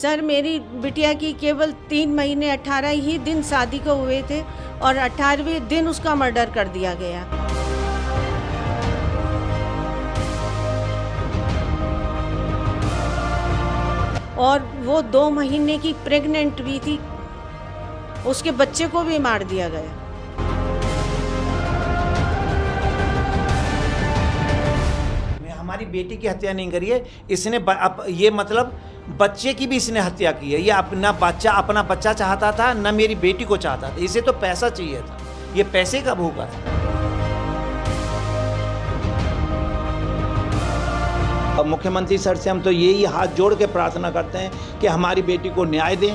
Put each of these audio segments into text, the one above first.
Sir, मेरी बिटिया की केवल 3 महीने 18 ही दिन शादी को हुए थे और 18वें दिन उसका मर्डर कर दिया गया। और वो 2 महीने की प्रेग्नेंट भी थी, उसके बच्चे को भी मार दिया गया। हमारी बेटी की हत्या नहीं करी है इसने, ये मतलब बच्चे की भी इसने हत्या की है। ये अपना बच्चा चाहता था, न मेरी बेटी को चाहता था। इसे तो पैसा चाहिए था, ये पैसे का भूखा है। अब मुख्यमंत्री सर से हम तो यही हाथ जोड़ के प्रार्थना करते हैं कि हमारी बेटी को न्याय दें।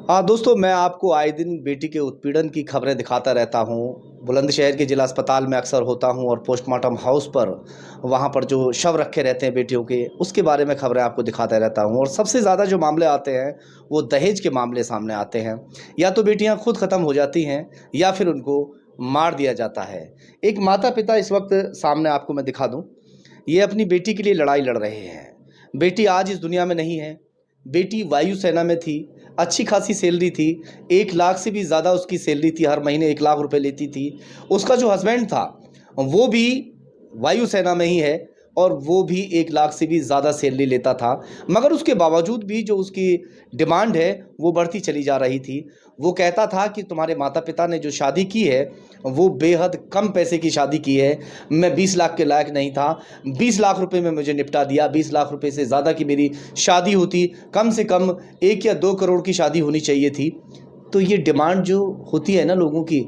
हाँ दोस्तों, मैं आपको आए दिन बेटी के उत्पीड़न की खबरें दिखाता रहता हूँ। बुलंदशहर के जिला अस्पताल में अक्सर होता हूँ और पोस्टमार्टम हाउस पर वहाँ पर जो शव रखे रहते हैं बेटियों के, उसके बारे में खबरें आपको दिखाता रहता हूँ। और सबसे ज़्यादा जो मामले आते हैं वो दहेज के मामले सामने आते हैं। या तो बेटियाँ खुद ख़त्म हो जाती हैं या फिर उनको मार दिया जाता है। एक माता पिता इस वक्त सामने आपको मैं दिखा दूँ, ये अपनी बेटी के लिए लड़ाई लड़ रहे हैं। बेटी आज इस दुनिया में नहीं है। बेटी वायुसेना में थी, अच्छी खासी सैलरी थी, 1 लाख से भी ज़्यादा उसकी सैलरी थी, हर महीने 1 लाख रुपए लेती थी। उसका जो हस्बैंड था वो भी वायुसेना में ही है और वो भी 1 लाख से भी ज़्यादा सैलरी लेता था। मगर उसके बावजूद भी जो उसकी डिमांड है वो बढ़ती चली जा रही थी। वो कहता था कि तुम्हारे माता पिता ने जो शादी की है वो बेहद कम पैसे की शादी की है, मैं 20 लाख के लायक नहीं था, 20 लाख रुपए में मुझे निपटा दिया। 20 लाख रुपए से ज़्यादा की मेरी शादी होती, कम से कम 1 या 2 करोड़ की शादी होनी चाहिए थी। तो ये डिमांड जो होती है ना लोगों की,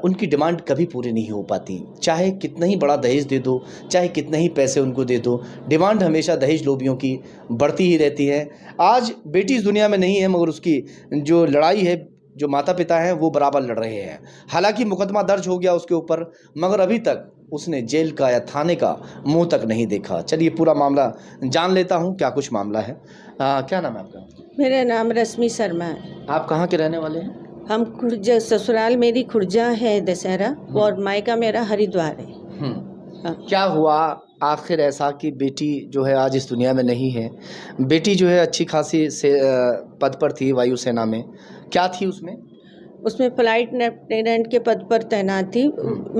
उनकी डिमांड कभी पूरी नहीं हो पाती। चाहे कितना ही बड़ा दहेज दे दो, चाहे कितने ही पैसे उनको दे दो, डिमांड हमेशा दहेज लोभियों की बढ़ती ही रहती है। आज बेटी इस दुनिया में नहीं है, मगर उसकी जो लड़ाई है, जो माता पिता हैं वो बराबर लड़ रहे हैं। हालांकि मुकदमा दर्ज हो गया उसके ऊपर, मगर अभी तक उसने जेल का या थाने का मुंह तक नहीं देखा। चलिए पूरा मामला जान लेता हूँ, क्या कुछ मामला है। क्या नाम है आपका? मेरा नाम रश्मि शर्मा है। आप कहाँ के रहने वाले हैं? हम खुर्जा, ससुराल मेरी खुर्जा है दशहरा और मायका मेरा हरिद्वार है। हाँ। क्या हुआ आखिर ऐसा कि बेटी जो है आज इस दुनिया में नहीं है? बेटी जो है अच्छी खासी से पद पर थी वायुसेना में। क्या थी उसमें? उसमें फ्लाइट लेफ्टिनेंट के पद पर तैनात थी,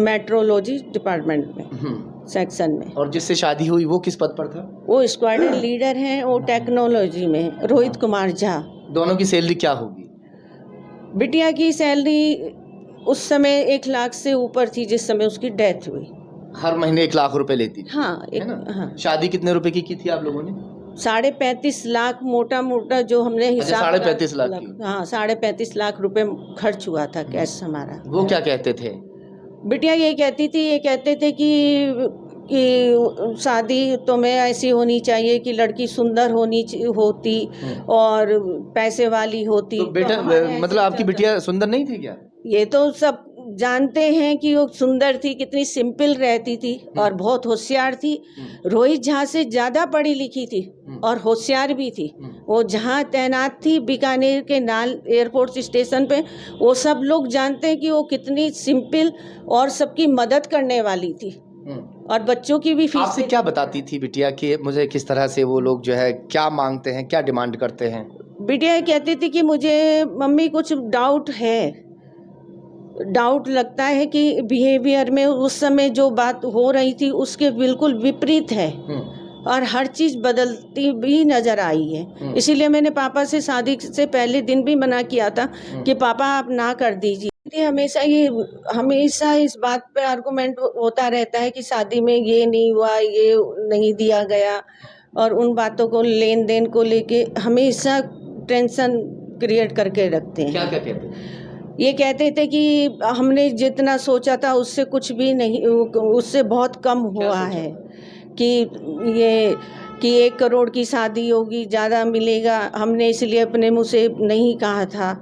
मेट्रोलॉजी डिपार्टमेंट में, सेक्शन में। और जिससे शादी हुई वो किस पद पर था? वो स्क्वाड्रन लीडर हैं, वो टेक्नोलॉजी में, रोहित कुमार झा। दोनों की सैलरी क्या होगी? बिटिया की सैलरी उस समय 1 लाख से ऊपर थी जिस समय उसकी डेथ हुई। हर महीने 1 लाख रुपए लेती थी? हाँ, हाँ। शादी कितने रुपए की थी आप लोगों ने? 35.5 लाख मोटा मोटा जो हमने हिसाब। 35.5 लाख की? हाँ, 35.5 लाख रुपए खर्च हुआ था कैश हमारा। वो क्या कहते थे? बिटिया ये कहते थे कि शादी तो में ऐसी होनी चाहिए कि लड़की सुंदर होती और पैसे वाली होती। तो बेटा मतलब आपकी बिटिया सुंदर नहीं थी क्या? ये तो सब जानते हैं कि वो सुंदर थी, कितनी सिंपल रहती थी और बहुत होशियार थी। रोहित झा से ज़्यादा पढ़ी लिखी थी और होशियार भी थी। वो जहाँ तैनात थी बीकानेर के नाल एयरपोर्ट स्टेशन पे, वो सब लोग जानते हैं कि वो कितनी सिंपल और सबकी मदद करने वाली थी और बच्चों की भी फीस। आपसे क्या बताती थी बिटिया कि मुझे किस तरह से वो लोग जो है क्या मांगते हैं, क्या डिमांड करते हैं? बिटिया कहती थी कि मुझे मम्मी कुछ डाउट लगता है कि बिहेवियर में उस समय जो बात हो रही थी उसके बिल्कुल विपरीत है और हर चीज़ बदलती भी नज़र आई है। इसीलिए मैंने पापा से शादी से पहले दिन भी मना किया था कि पापा आप ना कर दीजिए। हमेशा इस बात पे आर्गुमेंट होता रहता है कि शादी में ये नहीं हुआ, ये नहीं दिया गया, और उन बातों को, लेन देन को लेके हमेशा टेंशन क्रिएट करके रखते हैं। क्या कहते थे? ये कहते थे कि हमने जितना सोचा था उससे कुछ भी नहीं, उससे बहुत कम हुआ है, कि 1 करोड़ की शादी होगी, ज़्यादा मिलेगा, हमने इसलिए अपने मुँह से नहीं कहा था।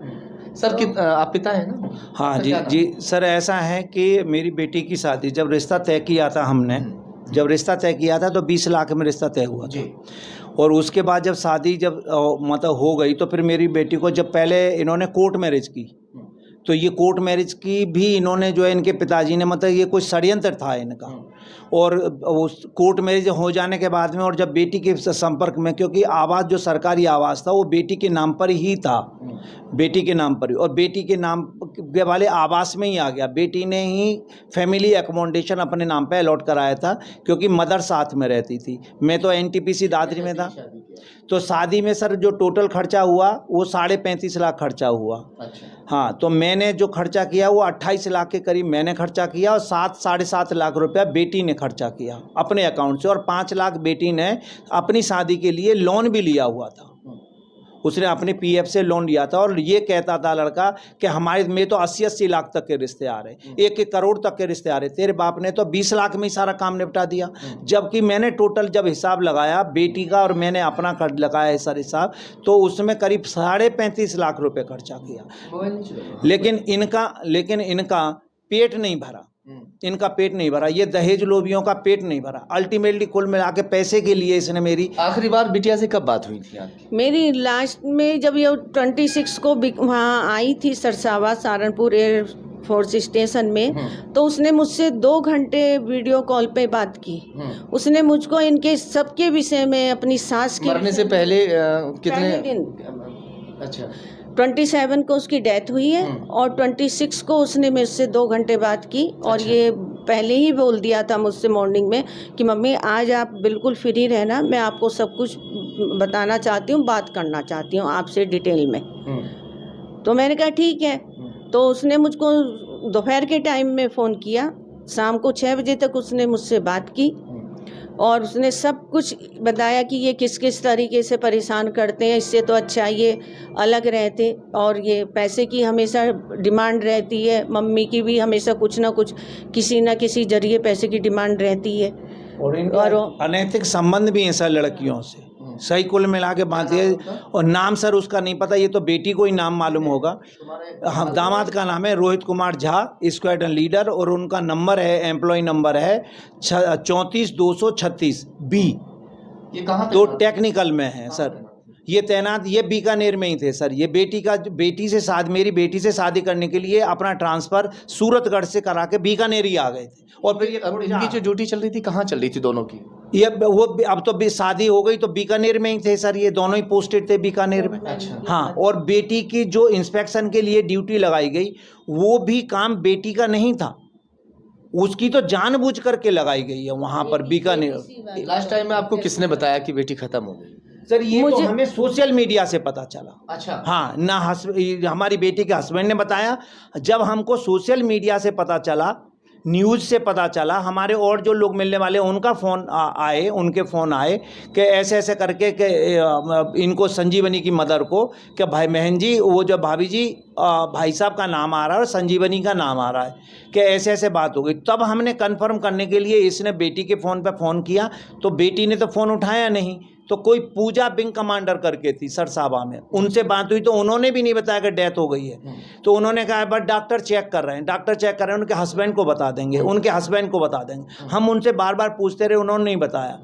सर आप पिता हैं ना? हाँ जी सर, ऐसा है कि मेरी बेटी की शादी जब रिश्ता तय किया था हमने, जब रिश्ता तय किया था तो 20 लाख में रिश्ता तय हुआ था। और उसके बाद जब शादी मतलब हो गई तो फिर मेरी बेटी को जब पहले इन्होंने कोर्ट मैरिज की, तो ये कोर्ट मैरिज की भी इन्होंने जो है इनके पिताजी ने मतलब ये कोई षड्यंत्र था इनका। और उस कोर्ट मैरिज हो जाने के बाद में और जब बेटी के संपर्क में, क्योंकि आवास जो सरकारी आवास था वो बेटी के नाम पर ही था, बेटी के नाम पर ही, और बेटी के नाम के वाले आवास में ही आ गया। बेटी ने ही फैमिली एकोमोडेशन अपने नाम पे अलॉट कराया था क्योंकि मदर साथ में रहती थी। मैं तो एनटीपीसी दादरी में था। तो शादी में सर जो टोटल खर्चा हुआ वो 35.5 लाख खर्चा हुआ। अच्छा। हाँ, तो मैंने जो खर्चा किया वो 28 लाख के करीब मैंने खर्चा किया और 7-7.5 लाख रुपया बेटी ने खर्चा किया अपने अकाउंट से, और 5 लाख बेटी ने अपनी शादी के लिए लोन भी लिया हुआ था। उसने अपने पीएफ से लोन लिया था और ये कहता था लड़का कि हमारे में तो 80-80 लाख तक के रिश्ते आ रहे, 1-1 करोड़ तक के रिश्ते आ रहे, तेरे बाप ने तो 20 लाख में ही सारा काम निपटा दिया। जबकि मैंने टोटल जब हिसाब लगाया बेटी का और मैंने अपना कर लगाया सर हिसाब, तो उसमें करीब 35.5 लाख रुपए खर्चा किया। लेकिन इनका पेट नहीं भरा, इनका पेट नहीं भरा, ये दहेज लोभियों का पेट नहीं भरा। अल्टीमेटली कुल मिला के पैसे के लिए इसने मेरी आखिरी बार बिटिया से कब बात हुई थी आपकी? मेरी लास्ट में जब ये 26 को वहाँ आई थी Sarsawa Saharanpur air force station में, तो उसने मुझसे 2 घंटे वीडियो कॉल पे बात की। उसने मुझको इनके सबके विषय में, अपनी सास के मरने से पहले कितने दिन, अच्छा 27 को उसकी डेथ हुई है और 26 को उसने मुझसे 2 घंटे बात की। और ये पहले ही बोल दिया था मुझसे मॉर्निंग में कि मम्मी आज आप बिल्कुल फ्री रहना, मैं आपको सब कुछ बताना चाहती हूँ, बात करना चाहती हूँ आपसे डिटेल में। तो मैंने कहा ठीक है। तो उसने मुझको दोपहर के टाइम में फ़ोन किया, शाम को 6 बजे तक उसने मुझसे बात की और उसने सब कुछ बताया कि ये किस किस तरीके से परेशान करते हैं, इससे तो अच्छा ये अलग रहते। और ये पैसे की हमेशा डिमांड रहती है, मम्मी की भी हमेशा कुछ ना कुछ किसी न किसी जरिए पैसे की डिमांड रहती है। और अनैतिक संबंध भी हैं सर लड़कियों से, सही कुल मिला के बात है। और नाम सर उसका नहीं पता, ये तो बेटी को ही नाम मालूम होगा। हम दामाद का नाम है रोहित कुमार झा, स्क्वाड्रन लीडर, और उनका नंबर है, एम्प्लॉय नंबर है 34,236 बी। ये कहाँ तो टेक्निकल में है सर, ये तैनात, ये बीकानेर में ही थे सर। ये मेरी बेटी से शादी करने के लिए अपना ट्रांसफ़र सूरतगढ़ से करा के बीकानेर ही आ गए थे। और फिर इनकी जो ड्यूटी चल रही थी कहाँ चल रही थी दोनों की? ये वो अब तो शादी हो गई तो बीकानेर में ही थे सर, ये दोनों ही पोस्टेड थे बीकानेर में। अच्छा। हाँ, और बेटी की जो इंस्पेक्शन के लिए ड्यूटी लगाई गई वो भी काम बेटी का नहीं था, उसकी तो जानबूझ करके लगाई गई है वहाँ पर बीकानेर। लास्ट टाइम में आपको किसने बताया कि बेटी खत्म हो गई? सर ये तो हमें सोशल मीडिया से पता चला। अच्छा। हाँ, ना हमारी बेटी के हस्बैंड ने बताया। जब हमको सोशल मीडिया से पता चला, न्यूज़ से पता चला, हमारे और जो लोग मिलने वाले उनका फ़ोन आए, उनके फ़ोन आए कि ऐसे ऐसे करके कि इनको संजीवनी की मदर को कि भाई बहन जी, वो जो भाभी जी भाई साहब का नाम आ रहा है और संजीवनी का नाम आ रहा है कि ऐसे ऐसे बात हो गई। तब हमने कंफर्म करने के लिए इसने बेटी के फ़ोन पे फ़ोन किया, तो बेटी ने तो फ़ोन उठाया नहीं। तो कोई पूजा विंग कमांडर करके थी सरसावा में, उनसे बात हुई तो उन्होंने भी नहीं बताया कि डेथ हो गई है। तो उन्होंने कहा बट डॉक्टर चेक कर रहे हैं, उनके हस्बैंड को बता देंगे, हम उनसे बार बार पूछते रहे, उन्होंने नहीं बताया।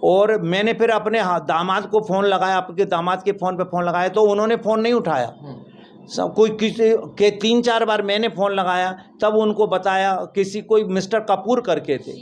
और मैंने फिर अपने दामाद को फ़ोन लगाया, आपके दामाद के फ़ोन पे फ़ोन लगाया तो उन्होंने फ़ोन नहीं उठाया। सब कोई किसी के 3-4 बार मैंने फ़ोन लगाया, तब उनको बताया, कोई मिस्टर कपूर करके थे,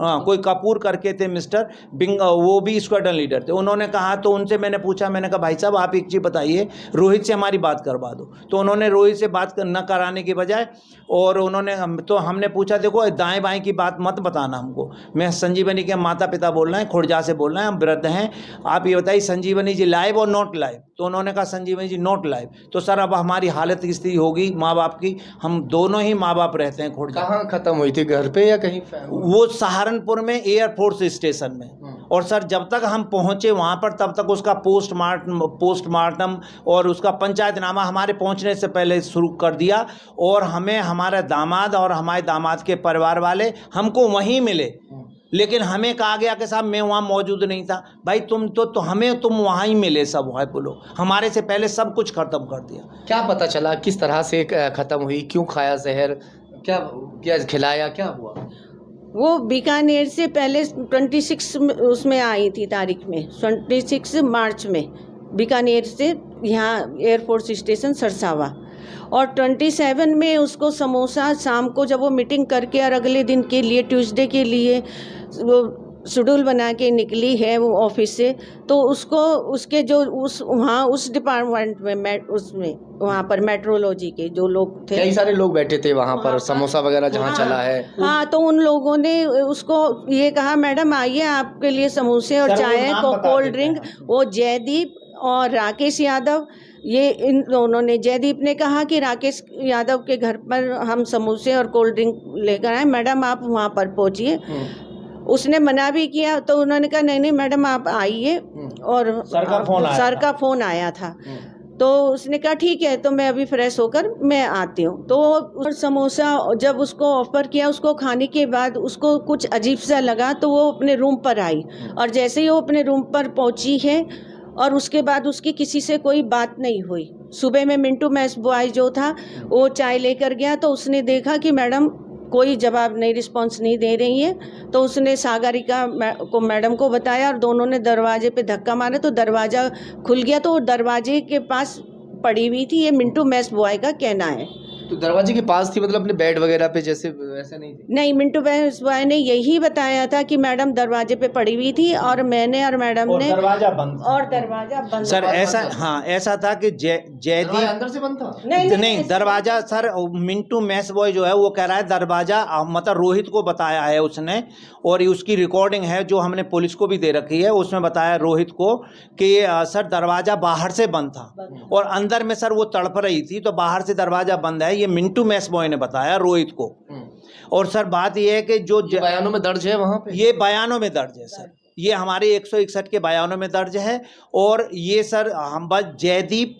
हाँ कोई कपूर करके थे मिस्टर बिंग, वो भी स्क्वाड्रन लीडर थे। उन्होंने कहा, तो उनसे मैंने पूछा, मैंने कहा भाई साहब आप एक चीज़ बताइए, रोहित से हमारी बात करवा दो। तो उन्होंने रोहित से बात न कराने की बजाय, और उन्होंने तो हमने पूछा देखो दाएं बाएं की बात मत बताना हमको, मैं संजीवनी के माता पिता बोल रहे हैं, खुर्जा से बोल रहे हैं, हम वृद्ध हैं, आप ये बताइए संजीवनी जी लाइव और नॉट लाइव। तो उन्होंने कहा संजीवनी जी नॉट लाइव। तो सर अब हमारी हालत की स्थिति होगी माँ बाप की, हम दोनों ही माँ बाप रहते हैं खुर्जा। कहाँ खत्म हुई थी, घर पे या कहीं? वो सहारनपुर में एयरफोर्स स्टेशन में। और सर जब तक हम पहुंचे वहां पर तब तक उसका पोस्टमार्टम और उसका पंचायतनामा हमारे पहुंचने से पहले शुरू कर दिया। और हमें हमारे दामाद और हमारे दामाद के परिवार वाले हमको वहीं मिले, लेकिन हमें कहा गया कि साहब मैं वहाँ मौजूद नहीं था। भाई तुम वहाँ ही मिले, सब वहाँ बोलो, हमारे से पहले सब कुछ खत्म कर दिया। क्या पता चला किस तरह से खत्म हुई, क्यों खाया जहर, क्या खिलाया, क्या हुआ? वो बीकानेर से पहले 26 उसमें आई थी तारीख में, 26 मार्च में बीकानेर से यहाँ एयरफोर्स स्टेशन सरसावा, और 27 में उसको समोसा शाम को जब वो मीटिंग करके और अगले दिन के लिए ट्यूसडे के लिए वो शेड्यूल बना के निकली है वो ऑफिस से, तो उसको उसके जो उस डिपार्टमेंट में उसमें वहाँ पर मेट्रोलॉजी के जो लोग थे, कई सारे लोग बैठे थे वहाँ पर, समोसा वगैरह जहाँ चला है। हाँ, तो उन लोगों ने उसको ये कहा, मैडम आइए आपके लिए समोसे और चाय को कोल्ड ड्रिंक। वो जयदीप और राकेश यादव, ये इन दोनों ने, जयदीप ने कहा कि राकेश यादव के घर पर हम समोसे और कोल्ड ड्रिंक लेकर आए, मैडम आप वहाँ पर पहुँचिए। उसने मना भी किया तो उन्होंने कहा नहीं नहीं मैडम आप आइए, और सर का फोन आया था, तो उसने कहा ठीक है, तो मैं अभी फ्रेश होकर मैं आती हूँ। तो समोसा जब उसको ऑफर किया, उसको खाने के बाद उसको कुछ अजीब सा लगा, तो वो अपने रूम पर आई, और जैसे ही वो अपने रूम पर पहुंची है और उसके बाद उसकी किसी से कोई बात नहीं हुई। सुबह में मिंटू मैस बॉय जो था वो चाय लेकर गया, तो उसने देखा कि मैडम कोई जवाब नहीं, रिस्पांस नहीं दे रही है, तो उसने सागरिका को मैडम को बताया, और दोनों ने दरवाजे पे धक्का मारा तो दरवाज़ा खुल गया, तो वो दरवाजे के पास पड़ी हुई थी, ये मिंटू मैस बॉय का कहना है। तो दरवाजे के पास थी, मतलब अपने बेड वगैरह पे जैसे वैसे नहीं थी? नहीं, मिंटू मैस बॉय ने यही बताया था कि मैडम दरवाजे पे पड़ी हुई थी, और मैंने और मैडम ने दरवाजा बंद सर, ऐसा हाँ ऐसा था कि जयदीप अंदर से बंद था। नहीं दरवाजा सर, मिंटू मैस बॉय जो है वो कह रहा है दरवाजा, मतलब रोहित को बताया है उसने, और उसकी रिकॉर्डिंग है जो हमने पुलिस को भी दे रखी है, उसमें बताया रोहित को कि सर दरवाजा बाहर से बंद था और अंदर में सर वो तड़प रही थी, तो बाहर से दरवाजा बंद है, ये मिंटू मैस बॉय ने बताया रोहित को। और सर बात ये है कि जो बयानों में दर्ज है वहाँ पे, ये बयानों में दर्ज है सर, ये हमारे 161 के बयानों में दर्ज है। और ये सर हम बस जयदीप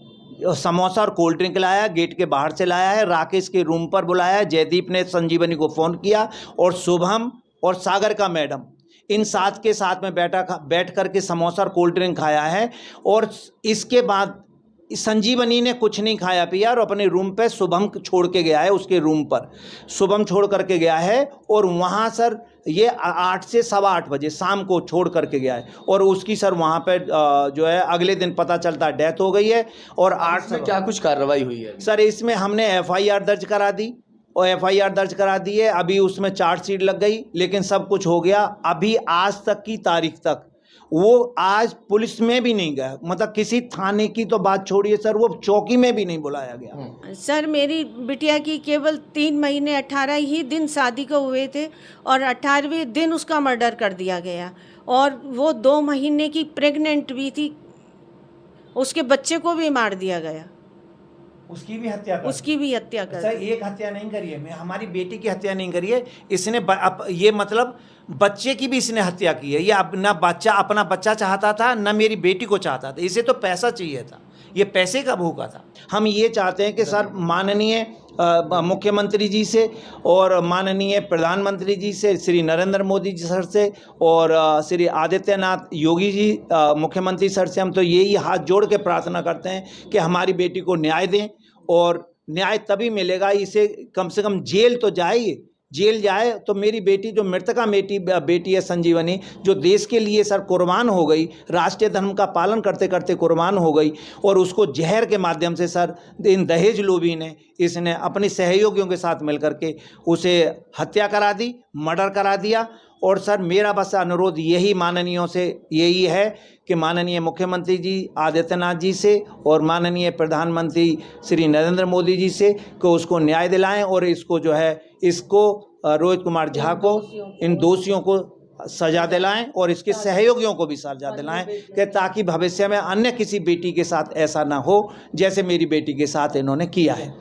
समोसा और कोल्ड ड्रिंक लाया, गेट के बाहर से लाया है, राकेश के रूम पर बुलाया है, जयदीप ने संजीवनी को फ़ोन किया, और शुभम और सागर का मैडम इन साथ के साथ में बैठ करके समोसा और कोल्ड ड्रिंक खाया है। और इसके बाद संजीवनी ने कुछ नहीं खाया पिया, और अपने रूम पे शुभम छोड़ के गया है, उसके रूम पर शुभम छोड़ करके गया है, और वहाँ सर ये 8 से 8:15 बजे शाम को छोड़ करके गया है, और उसकी सर वहाँ पे जो है अगले दिन पता चलता डेथ हो गई है। और 8 में क्या कुछ कार्रवाई हुई है सर? इसमें हमने FIR दर्ज करा दी, और FIR दर्ज करा दी है, अभी उसमें चार्जशीट लग गई, लेकिन सब कुछ हो गया। अभी आज तक की तारीख तक वो आज पुलिस में भी नहीं गया, मतलब किसी थाने की तो बात छोड़िए सर, वो चौकी में भी नहीं बुलाया गया। सर मेरी बिटिया की केवल 3 महीने 18 ही दिन शादी को हुए थे, और 18वें दिन उसका मर्डर कर दिया गया, और वो 2 महीने की प्रेग्नेंट भी थी, उसके बच्चे को भी मार दिया गया, उसकी भी हत्या कर सर, एक हत्या नहीं करी है, हमारी बेटी की हत्या नहीं करी है इसने, ये मतलब बच्चे की भी इसने हत्या की है। ये अपना बच्चा चाहता था, ना मेरी बेटी को चाहता था, इसे तो पैसा चाहिए था, ये पैसे का भूखा था। हम ये चाहते हैं कि सर माननीय मुख्यमंत्री जी से और माननीय प्रधानमंत्री जी से, श्री नरेंद्र मोदी जी सर से, और श्री आदित्यनाथ योगी जी मुख्यमंत्री सर से हम तो यही हाथ जोड़ के प्रार्थना करते हैं कि हमारी बेटी को न्याय दें, और न्याय तभी मिलेगा, इसे कम से कम जेल तो जेल जाए, तो मेरी बेटी जो मृतका बेटी है संजीवनी, जो देश के लिए सर कुर्बान हो गई, राष्ट्रीय धर्म का पालन करते करते कुर्बान हो गई, और उसको जहर के माध्यम से सर इन दहेज लोभी ने, इसने अपने सहयोगियों के साथ मिलकर के उसे हत्या करा दी, मर्डर करा दिया। और सर मेरा बस अनुरोध यही माननीयों से यही है कि माननीय मुख्यमंत्री जी आदित्यनाथ जी से और माननीय प्रधानमंत्री श्री नरेंद्र मोदी जी से कि उसको न्याय दिलाएं, और इसको जो है इसको रोहित कुमार झा को, इन दोषियों को सजा दिलाएं, और इसके सहयोगियों को भी सजा दिलाएं, कि ताकि भविष्य में अन्य किसी बेटी के साथ ऐसा ना हो जैसे मेरी बेटी के साथ इन्होंने किया है।